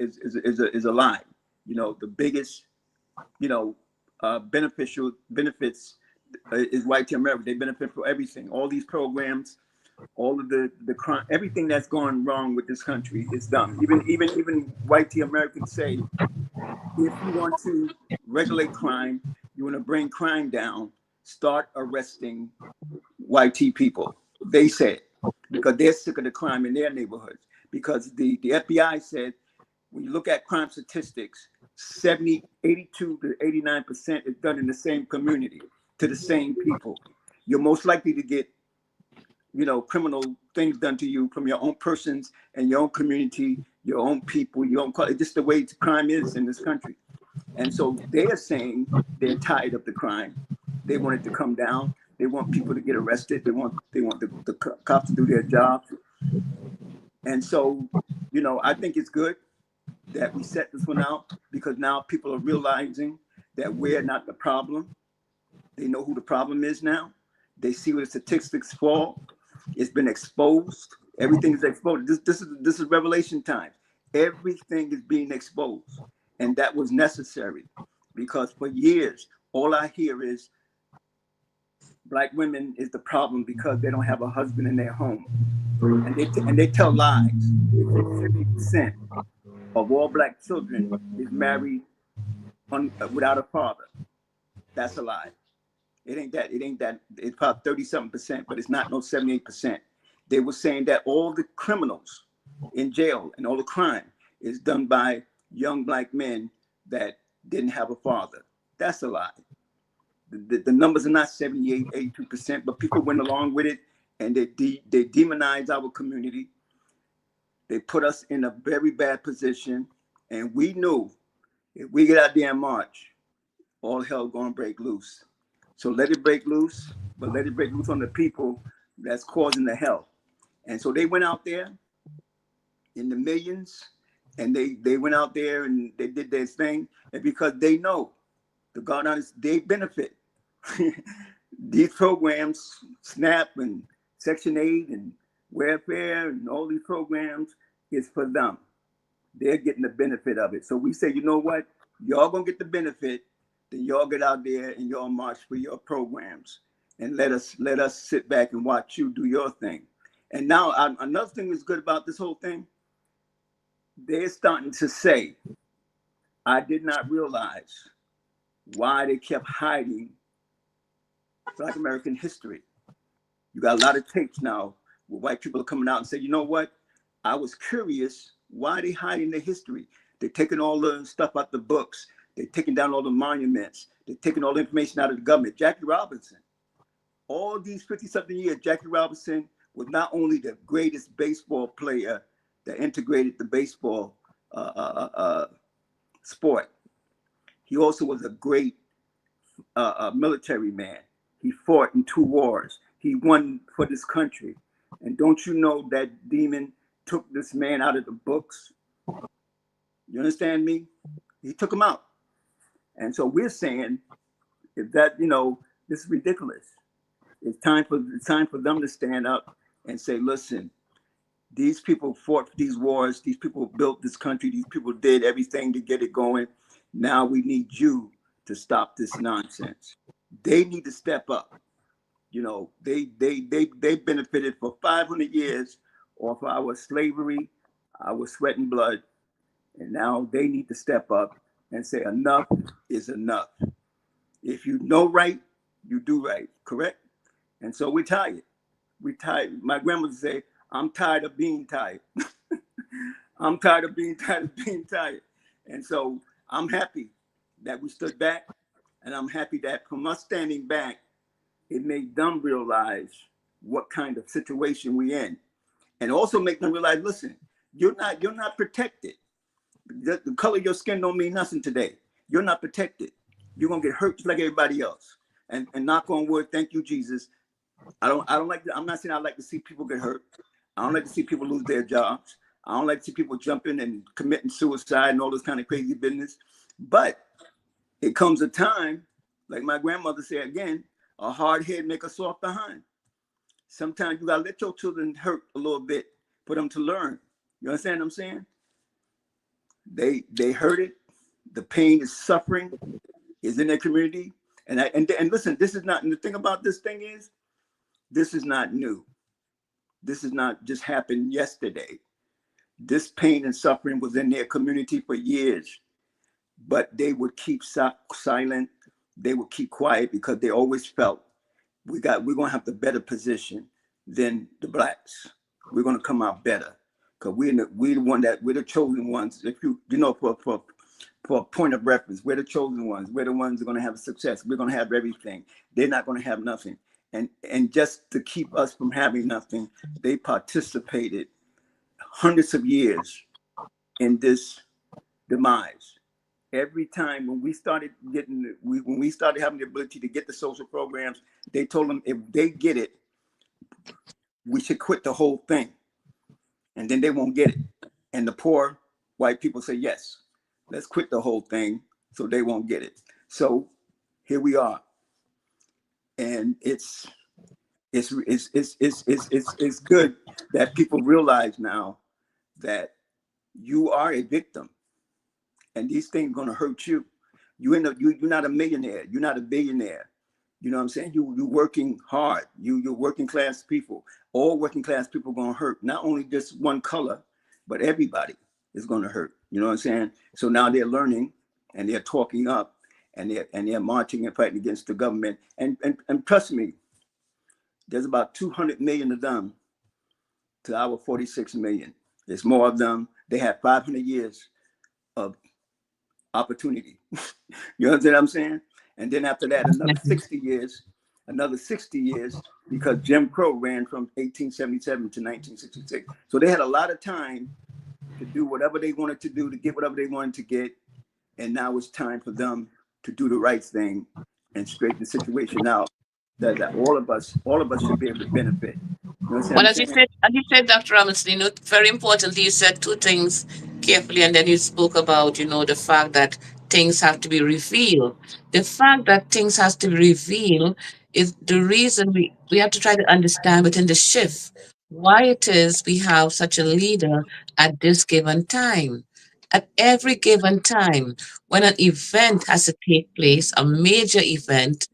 a lie. The biggest, benefits is white America. They benefit for everything. All these programs, all of the crime, everything that's going wrong with this country is done. Even white Americans say, if you want to regulate crime, you want to bring crime down, start arresting white people. They said, because they're sick of the crime in their neighborhoods. Because the FBI said, when you look at crime statistics, 82 to 89% is done in the same community, to the same people. You're most likely to get, criminal things done to you from your own persons and your own community, your own people, your own, just the way crime is in this country. And so they are saying they're tired of the crime. They want it to come down. They want people to get arrested. They want the cops to do their job. And so, I think it's good that we set this one out, because now people are realizing that we're not the problem. They know who the problem is now. They see where the statistics fall. It's been exposed. Everything is exposed. This is revelation time. Everything is being exposed. And that was necessary, because for years, all I hear is black women is the problem because they don't have a husband in their home. And they tell lies. They say 50% of all black children is married without a father. That's a lie. It ain't that. It's about 30-something%, but it's not no 78%. They were saying that all the criminals in jail and all the crime is done by young black men that didn't have a father. That's a lie. The numbers are not 78, 82%, but people went along with it, and they demonized our community. They put us in a very bad position, and we knew if we get out there and march, all hell gonna break loose. So let it break loose, but let it break loose on the people that's causing the hell. And so they went out there in the millions, and they went out there and they did their thing, and because they know the God honest, they benefit. These programs, SNAP and Section 8 and welfare and all these programs is for them. They're getting the benefit of it. So we say, you know what? Y'all gonna get the benefit, then y'all get out there and y'all march for your programs, and let us sit back and watch you do your thing. And now another thing that's good about this whole thing, they're starting to say, I did not realize why they kept hiding Black American history. You got a lot of tapes now where white people are coming out and say, you know what? I was curious, why are they hiding their history? They're taking all the stuff out the books. They're taking down all the monuments. They're taking all the information out of the government. Jackie Robinson, all these 50-something years, Jackie Robinson was not only the greatest baseball player that integrated the baseball sport, he also was a great military man. He fought in 2 wars. He won for this country. And don't you know that demon took this man out of the books? You understand me? He took him out. And so we're saying, if that, this is ridiculous. It's time for them to stand up and say, listen, these people fought these wars, these people built this country, these people did everything to get it going. Now we need you to stop this nonsense. They need to step up. They benefited for 500 years off our slavery, our sweat and blood, and now they need to step up and say enough is enough. If you know right, you do right, correct? And so we're tired. We're tired. My grandmother would say, I'm tired of being tired. I'm tired of being tired of being tired. And so I'm happy that we stood back, and I'm happy that from us standing back, it made them realize what kind of situation we're in, and also make them realize, listen, you're not protected. The color of your skin don't mean nothing today. You're not protected. You're gonna get hurt just like everybody else. And knock on wood, thank you, Jesus. I don't like. I'm not saying I like to see people get hurt. I don't like to see people lose their jobs. I don't like to see people jumping and committing suicide and all this kind of crazy business. But it comes a time, like my grandmother said again, a hard head make a soft behind. Sometimes you gotta let your children hurt a little bit for them to learn. You understand what I'm saying? They heard it. The pain is suffering is in their community. And listen, this is not, and the thing about this thing is, this is not new. This is not just happened yesterday. This pain and suffering was in their community for years, but they would keep silent. They would keep quiet because they always felt we're gonna have the better position than the blacks. We're gonna come out better because we're the chosen ones. If for a point of reference, we're the chosen ones. We're the ones that are gonna have success. We're gonna have everything. They're not gonna have nothing. And just to keep us from having nothing, they participated hundreds of years in this demise. Every time when we started when we started having the ability to get the social programs, they told them if they get it, we should quit the whole thing, and then they won't get it. And the poor white people say, yes, let's quit the whole thing, so they won't get it. So here we are, and it's good that people realize now that you are a victim, and these things are gonna hurt you. You're not a millionaire. You're not a billionaire. You know what I'm saying? You're working hard. You're working class people. All working class people are gonna hurt. Not only just one color, but everybody is gonna hurt. You know what I'm saying? So now they're learning and they're talking up and they're marching and fighting against the government. And trust me, there's about 200 million of them to our 46 million. There's more of them. They have 500 years of opportunity. You understand what I'm saying? And then after that, another 60 years, because Jim Crow ran from 1877 to 1966. So they had a lot of time to do whatever they wanted to do, to get whatever they wanted to get. And now it's time for them to do the right thing and straighten the situation out that all of us should be able to benefit. You know Well, as you said, Dr. Robinson, very importantly, you said two things carefully, and then you spoke about, the fact that things have to be revealed. The fact that things have to be revealed is the reason we have to try to understand within the shift why it is we have such a leader at this given time. At every given time, when an event has to take place, a major event,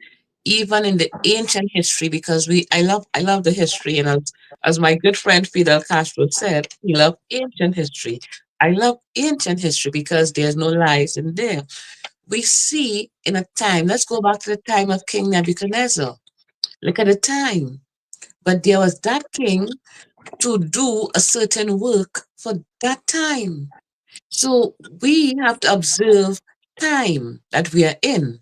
even in the ancient history, because I love the history, and as my good friend Fidel Castro said, he loved ancient history. I love ancient history because there's no lies in there. We see in a time, let's go back to the time of King Nebuchadnezzar. Look at the time. But there was that king to do a certain work for that time. So we have to observe time that we are in.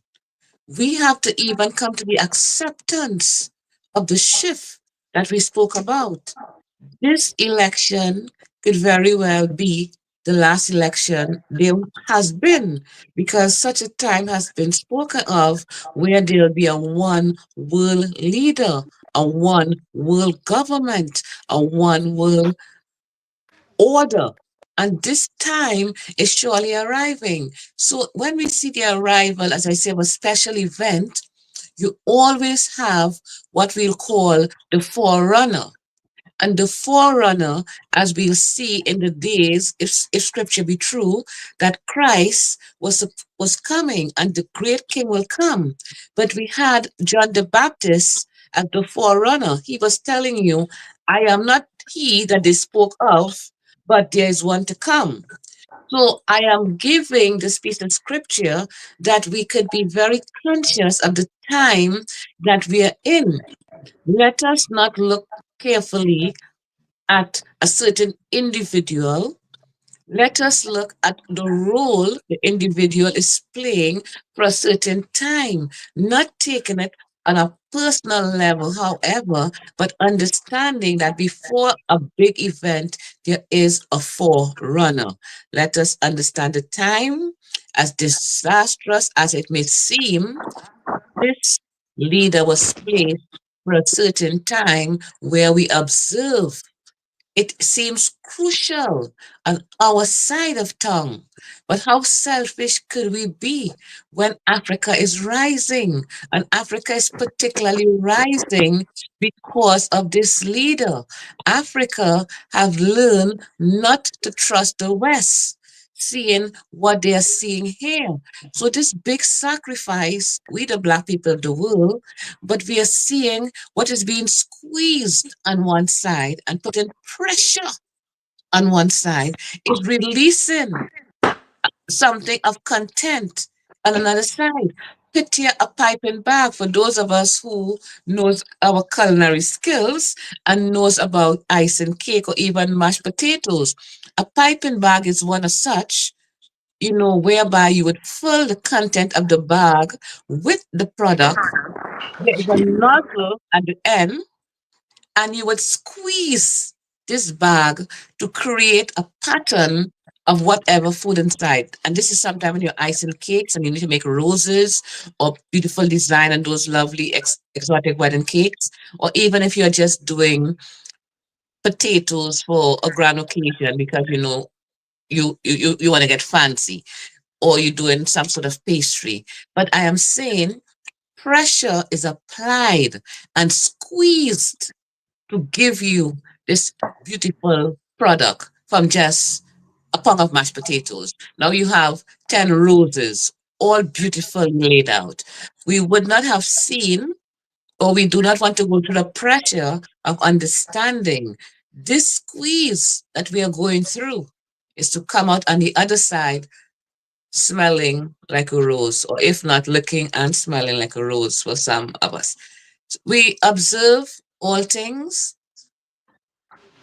We have to even come to the acceptance of the shift that we spoke about. This election could very well be the last election there has been, because such a time has been spoken of where there'll be a one world leader a one world government, a one world order. And this time is surely arriving. So when we see the arrival, as I say, of a special event, you always have what we'll call the forerunner. And the forerunner, as we'll see in the days, if scripture be true, that Christ was coming and the great king will come. But we had John the Baptist as the forerunner. He was telling you, I am not he that they spoke of, but there is one to come. So I am giving this piece of scripture that we could be very conscious of the time that we are in. Let us not look carefully at a certain individual. Let us look at the role the individual is playing for a certain time, not taking it on a personal level, however, but understanding that before a big event, there is a forerunner. Let us understand the time, as disastrous as it may seem. This leader was placed for a certain time where we observe it seems crucial on our side of town. But how selfish could we be when Africa is rising? And Africa is particularly rising because of this leader. Africa have learned not to trust the West, seeing what they are seeing here. So this big sacrifice, we the Black people of the world, but we are seeing what is being squeezed on one side and putting pressure on one side is releasing something of content on another side. Picture a piping bag for those of us who knows our culinary skills and knows about icing cake or even mashed potatoes. A piping bag is one of such, whereby you would fill the content of the bag with the product. There is a nozzle at the end, and you would squeeze this bag to create a pattern of whatever food inside. And this is sometimes when you're icing cakes and you need to make roses or beautiful design and those lovely exotic wedding cakes, or even if you're just doing potatoes for a grand occasion because you want to get fancy, or you're doing some sort of pastry. But I am saying pressure is applied and squeezed to give you this beautiful product from just a pound of mashed potatoes. Now you have 10 roses, all beautifully laid out. We would not have seen, or we do not want to go through the pressure of understanding this squeeze that we are going through is to come out on the other side smelling like a rose, or if not, looking and smelling like a rose for some of us. We observe all things,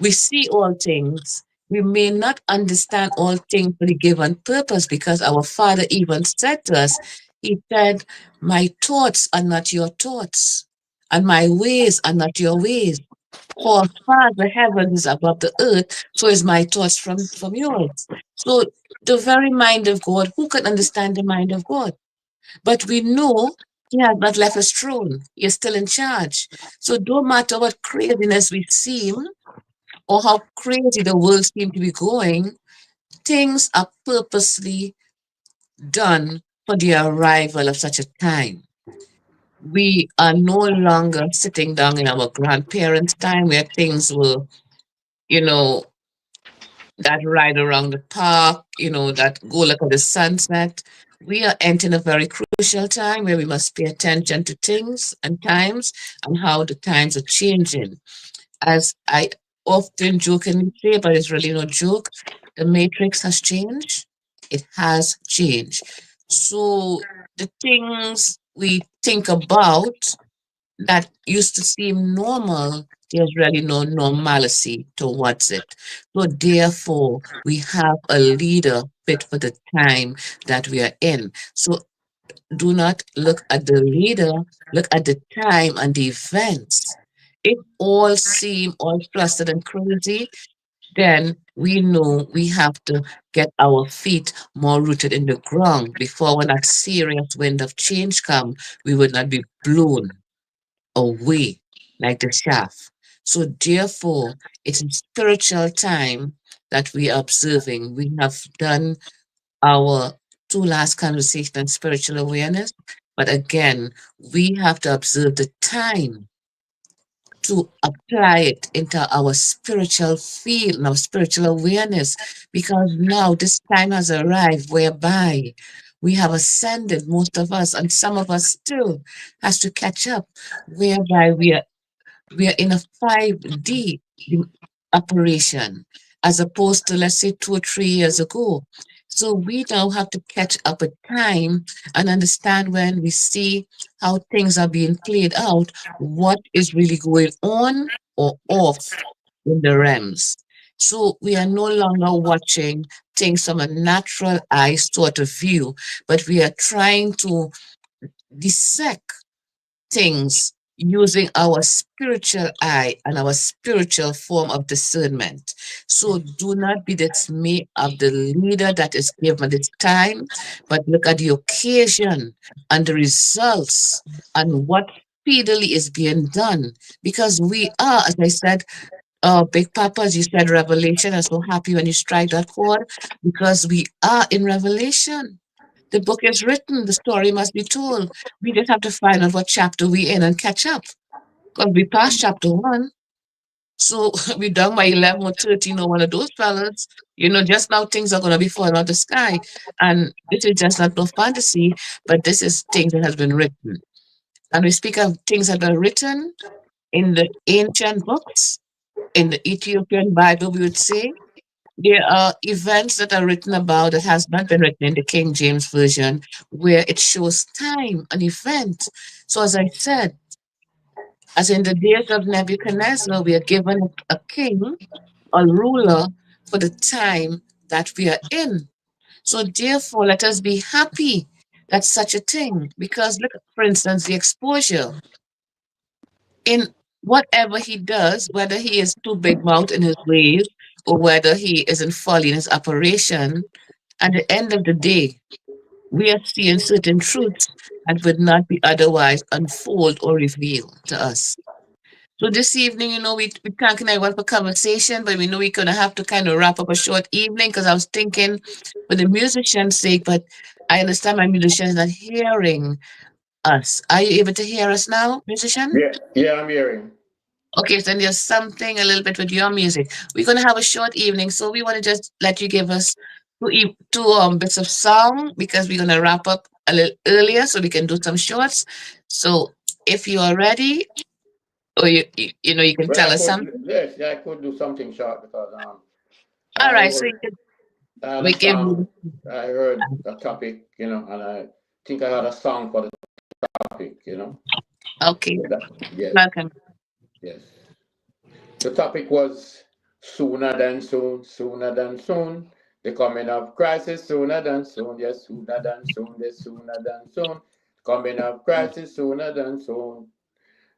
we see all things. We may not understand all things for the given purpose because our Father even said to us, He said, my thoughts are not your thoughts, and my ways are not your ways. For as far as the heavens is above the earth, so is my thoughts from yours. So the very mind of God, who can understand the mind of God? But we know He has not left us throne. He is still in charge. So no matter what craziness we seem, or how crazy the world seems to be going, things are purposely done for the arrival of such a time. We are no longer sitting down in our grandparents' time where things were, you know, that ride around the park, that go look at the sunset. We are entering a very crucial time where we must pay attention to things and times and how the times are changing. As I often jokingly say, but it's really no joke, the matrix has changed. It has changed. So the things we think about that used to seem normal, there's really no normalcy towards it. So therefore, we have a leader fit for the time that we are in. So do not look at the leader, look at the time and the events. If all seem all flustered and crazy, then we know we have to get our feet more rooted in the ground before when that serious wind of change come, we would not be blown away like the shaft. So therefore, it's a spiritual time that we are observing. We have done our two last conversation on spiritual awareness, but again, we have to observe the time to apply it into our spiritual field and our spiritual awareness, because now this time has arrived whereby we have ascended, most of us, and some of us still has to catch up, whereby we are in a 5D operation as opposed to, let's say, 2 or 3 years ago. So we now have to catch up with time and understand when we see how things are being played out, what is really going on or off in the realms. So we are no longer watching things from a natural eye sort of view, but we are trying to dissect things using our spiritual eye and our spiritual form of discernment. So do not be dismayed of the leader that is given this time, but look at the occasion and the results and what speedily is being done. Because we are, as I said, Big Papa, as you said, Revelation. I'm so happy when you strike that chord because we are in Revelation. The book is written, the story must be told. We just have to find out what chapter we in and catch up. Because we passed chapter 1. So we done by 11 or 13 or one of those fellas. Just now things are going to be falling out of the sky. And this is just not no fantasy, but this is things that has been written. And we speak of things that are written in the ancient books, in the Ethiopian Bible, we would say. There are events that are written about that has not been written in the King James Version, where it shows time, an event. So as I said, as in the days of Nebuchadnezzar, we are given a king, a ruler for the time that we are in. So therefore, let us be happy that such a thing, because look, for instance, the exposure in whatever he does, whether he is too big mouth in his ways or whether he is in folly in his operation, at the end of the day, we are seeing certain truths that would not be otherwise unfold or revealed to us. So this evening, we can't connect one for conversation, but we know we're gonna have to kind of wrap up a short evening because I was thinking for the musician's sake, but I understand my musician is not hearing us. Are you able to hear us now, musician? Yeah, I'm hearing. Okay, so then there's something a little bit with your music. We're gonna have a short evening, so we want to just let you give us two bits of song because we're gonna wrap up a little earlier so we can do some shorts. So if you are ready, or you can Well, tell us something. yes, I could do something short because All I right, so heard, I had a we give song. you. I heard a topic, and I think I had a song for the topic. Okay, Yes, welcome. yes. The topic was sooner than soon, sooner than soon. The coming of Christ is sooner than soon, yes, sooner than soon, yes, sooner than soon. Coming of Christ is sooner than soon.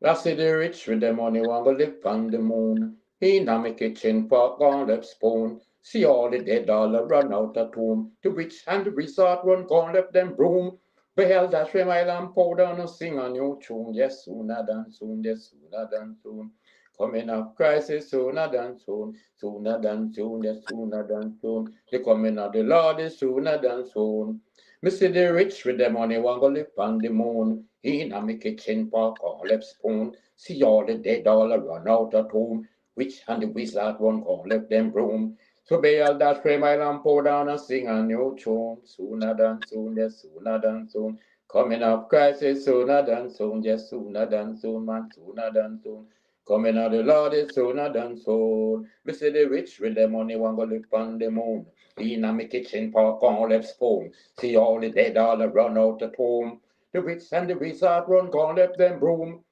I see the rich with the money want to live on the moon. In a me kitchen pot on left spoon. See all the dead all run out of tomb. The witch and the resort run gone left them broom. Beheld that way my lamp powder and sing a new tune. Yes, sooner than soon, yes, sooner than soon. Coming of Christ is sooner than soon, sooner than soon, yes, sooner than soon. The coming of the Lord is sooner than soon. Me see the rich with the money want to live on the moon. In a me kitchen pot on left spoon. See all the dead all run out of tomb. Witch and the wizard run gone left them broom. So Baal that frame my lamp pour down and sing a new tune. Sooner than soon, yes, sooner than soon. Coming up Christ is sooner than soon, yes, sooner than soon, man, sooner than soon. Coming out the Lord is sooner than soon. Me see the rich with the money want to live on the moon. In a me kitchen pot on left spoon. See all the dead all run out the tomb. The witch and the wizard run gone left them broom.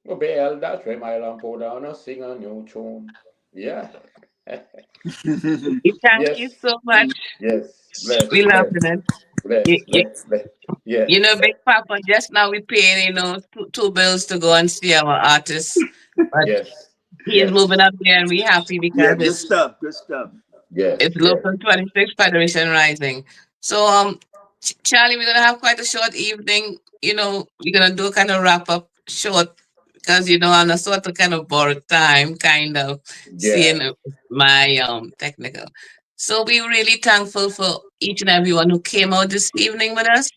Oh, Baal that frame my lamp pour down and sing a new tune. Yeah. Thank you Yes, so much. yes, bless, We love bless, it. bless, bless, bless. Yes, Big Papa, just now we paying, two bills to go and see our artists. But yes, he is yes, moving up there and we happy Yeah, because good stuff. Good stuff. yes, it's yes. local 26 Federation Rising. So Charlie, we're gonna have quite a short evening. We're gonna do a kind of wrap up short because I'm a sort of kind of borrowed time, kind of seeing Yeah. my technical. So we're really thankful for each and everyone who came out this evening with us,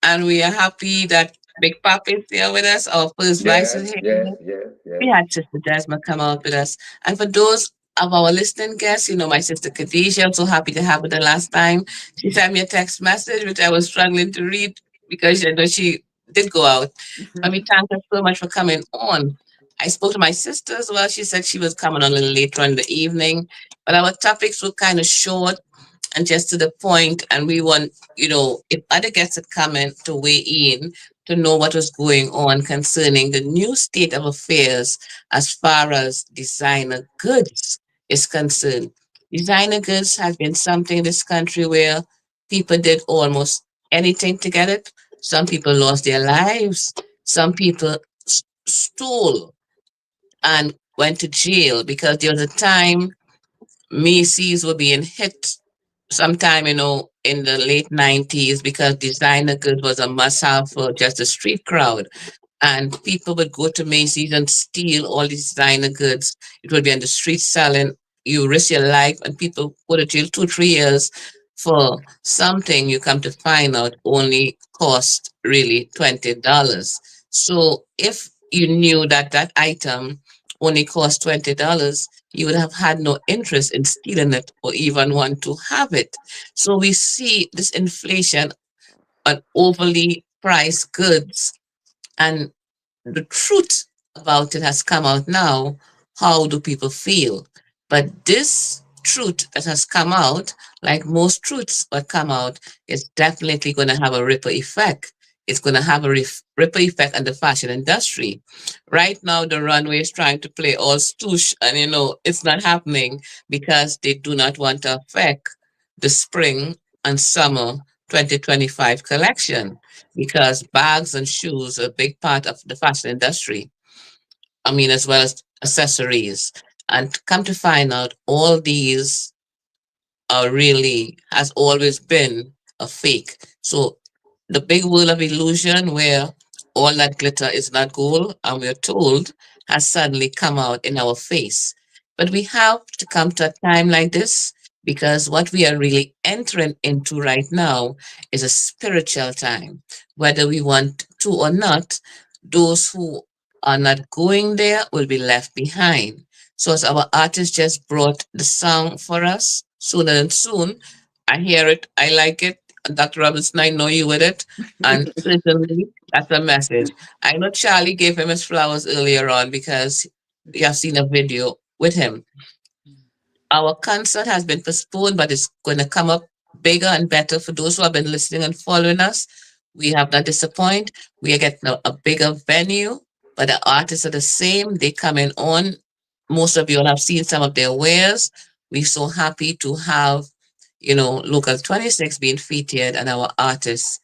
and we are happy that Big Papa is here with us. Our first vice is Yes, here. yes, yes, We yes. had Sister Desma come out with us. And for those of our listening guests, my sister Khadijah, I'm so happy to have her the last time. She sent me a text message, which I was struggling to read because she did go out. But we thank her so much for coming on. I spoke to my sister as well. She said she was coming on a little later in the evening. But our topics were kind of short and just to the point, and we want if other guests had come in to weigh in to know what was going on concerning the new state of affairs as far as designer goods is concerned. Designer goods have been something in this country where people did almost anything to get it. Some people lost their lives. Some people stole and went to jail because there was a time Macy's were being hit sometime, in the late 90s because designer goods was a must have for just the street crowd. And people would go to Macy's and steal all these designer goods. It would be on the street selling. You risk your life, and people go to jail 2, 3 years for something you come to find out only cost really $20. So if you knew that that item only cost $20, you would have had no interest in stealing it or even want to have it. So we see this inflation on overly priced goods, and the truth about it has come out now. How do people feel? But this truth that has come out, like most truths that come out, is definitely going to have a ripple effect. It's going to have a ripple effect on the fashion industry. Right now, the runway is trying to play all stoosh, and it's not happening because they do not want to affect the spring and summer 2025 collection, because bags and shoes are a big part of the fashion industry. I mean, as well as accessories. And come to find out, all these are really, has always been a fake. So the big world of illusion where all that glitter is not gold, and we're told, has suddenly come out in our face. But we have to come to a time like this because what we are really entering into right now is a spiritual time. Whether we want to or not, those who are not going there will be left behind. So as our artist just brought the song for us, Sooner and Soon, I hear it, I like it. And Dr. Robinson, I know you with it. And certainly that's a message. I know Charlie gave him his flowers earlier on because you have seen a video with him. Our concert has been postponed, but it's going to come up bigger and better for those who have been listening and following us. We have not disappointed. We are getting a bigger venue, but the artists are the same. They coming on. Most of you all have seen some of their wares. We're so happy to have, Local 26 being featured and our artists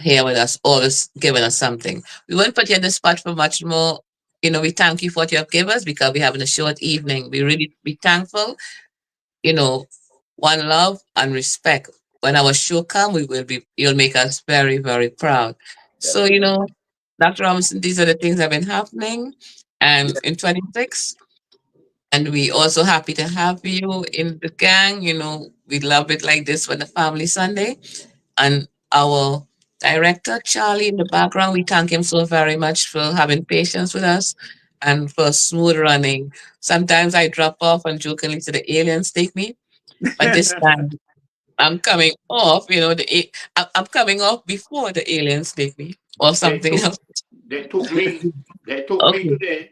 here with us, always giving us something. We won't put you on the spot for much more. We thank you for what you have given us because we're having a short evening. We really be thankful, you know, one love and respect. When our show come, you'll make us very, very proud. So, Dr. Robinson, these are the things that have been happening in 26. And we also happy to have you in the gang. We love it like this for the family Sunday. And our director, Charlie, in the background, we thank him so very much for having patience with us and for smooth running. Sometimes I drop off and jokingly say the aliens take me, but this time I'm coming off, I'm coming off before the aliens take me or They something took else. they took me. They took me Okay. today.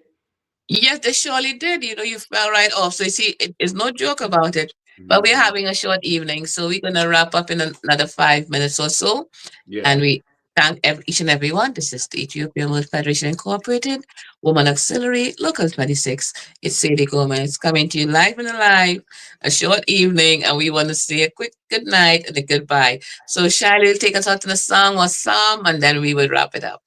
Yes, they surely did. You fell right off. So you see, it's no joke about it. But we're having a short evening, so we're gonna wrap up in another 5 minutes or so. Yeah. And we thank each and every one. This is the Ethiopian World Federation Incorporated, Woman Auxiliary, Local 26. It's Sadie Gomez coming to you live and alive, a short evening, and we want to say a quick good night and a goodbye. So Shiley will take us out to the song or psalm, and then we will wrap it up.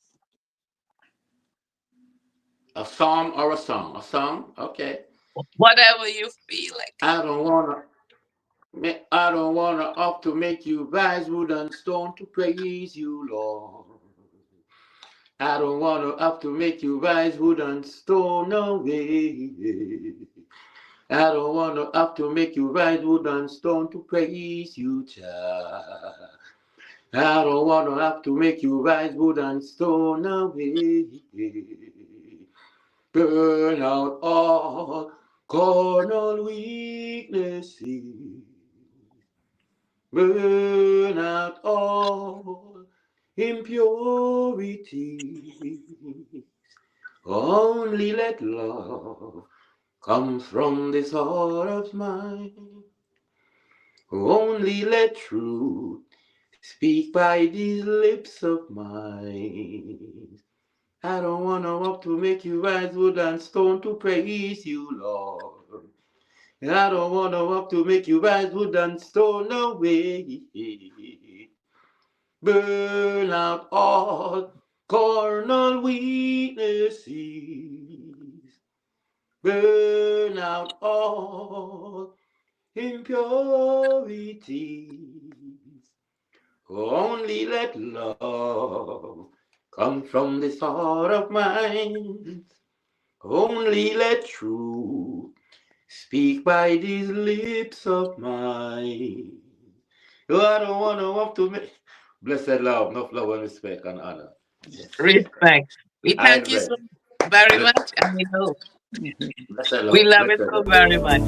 A psalm or a song? A song? Okay. Whatever you feel like. I don't wanna up to make you rise wood and stone to praise you, Lord. I don't wanna have to make you rise wood and stone away. I don't wanna have to make you rise wood and stone to praise you, child. I don't wanna have to make you rise wood and stone away. Burn out all carnal weaknesses. Burn out all impurity. Only let love come from this heart of mine. Only let truth speak by these lips of mine. I don't wanna walk to make you rise wood and stone to praise you, Lord. I don't wanna walk to make you rise wood and stone away. Burn out all carnal weaknesses. Burn out all impurities. Only let love come from this heart of mine. Only let truth speak by these lips of mine. Oh, I don't want to walk to me. Blessed love, no love and respect and honor. Yes. Respect. We I thank you read. so very Bless, much, and we know blessed we love. love Blessed it so love. very much.